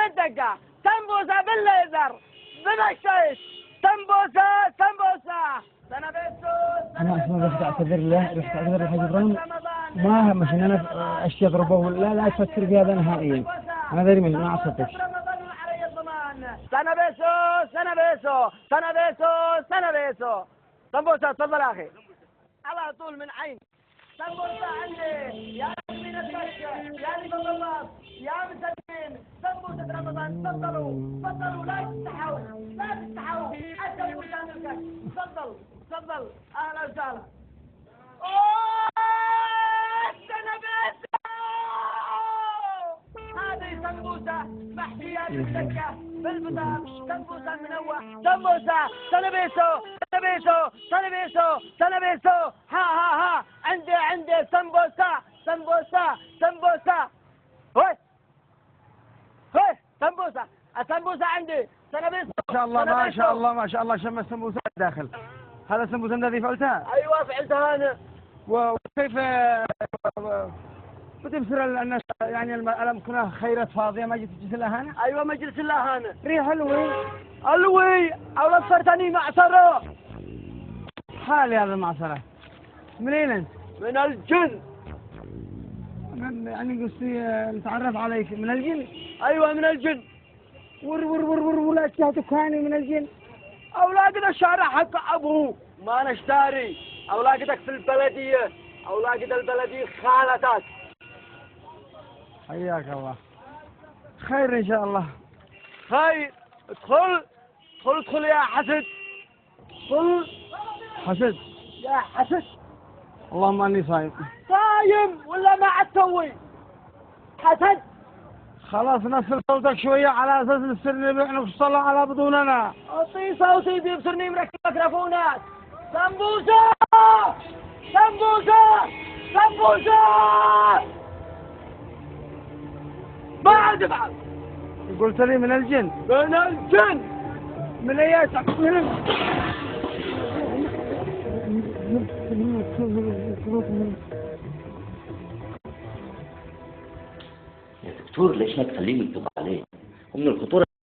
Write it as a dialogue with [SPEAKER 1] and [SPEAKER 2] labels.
[SPEAKER 1] بالدقة، سمبوسة بالليزر، بمشيش، سمبوسة سمبوسة.
[SPEAKER 2] انا اصلا رحت اعتذر له الحاج ابراهيم، ما همش ان انا اشي اضربه ولا لا تفكر في هذا نهائيا. انا ذري منه ما عصبتش.
[SPEAKER 1] سنبيسو سنبيسو سنبيسو سنبيسو. سمبوسة تفضل يا اخي. على طول من عين. سمبوسة عندي يا من الدكة يا اللي بالضبط يا مسكين. سمبوسة رمضان تفضلوا تفضلوا لا تستحوا لا تستحوا حتى المكان لك. تفضل تفضل اهلا وسهلا. سنبيسو هذه سمبوسة محشية بالدكة بالبطاط. سمبوسة منوع سمبوسة سنبيسو سنبيسو سنبيسو سنبيسو. ها عندي سمبوسة سمبوسة سمبوسة. هوي سمبوسة السمبوسة عندي سنبيسو.
[SPEAKER 2] ما شاء الله ما شاء الله ما شاء الله شم السمبوسة داخل. هذا السمبوسة الذي فعلتها؟
[SPEAKER 1] ايوه فعلتها انا.
[SPEAKER 2] وكيف بتبصر الناس يعني الأمكنة خيرات فاضية ما جيت تجلس الأهانة؟
[SPEAKER 1] ايوه مجلس الاهانة.
[SPEAKER 2] ريح حلوة
[SPEAKER 1] الوي او لفرتني معصرة.
[SPEAKER 2] حالي هذا المعصرة. منين أنت؟
[SPEAKER 1] من الجن.
[SPEAKER 2] يعني قصدي نتعرف عليك من الجن؟
[SPEAKER 1] ايوه من الجن.
[SPEAKER 2] ور ولا جهتك هاني من الجن؟
[SPEAKER 1] اولادنا الشارع حق ابوه ما نشتري. اولادك في البلدية اولاد البلدية خالتك.
[SPEAKER 2] حياك الله. خير ان شاء الله.
[SPEAKER 1] خير. ادخل يا حسد. ادخل
[SPEAKER 2] حسد
[SPEAKER 1] يا حسد.
[SPEAKER 2] اللهم اني صايم.
[SPEAKER 1] صايم ولا ما عاد تسوي؟ حسد.
[SPEAKER 2] خلاص نصل صوتك شوية على اساس نصير نبيع الصلاة على بدوننا.
[SPEAKER 1] اعطي صوتي بيبصرني مركب ميكروفونات. سمبوسة سمبوسة سمبوسة. بعد
[SPEAKER 2] قلت لي من الجن.
[SPEAKER 1] من الجن.
[SPEAKER 2] من اياتك
[SPEAKER 3] يا دكتور ليش ما تخليهم يكتبوا عليه؟ ومن الخطورة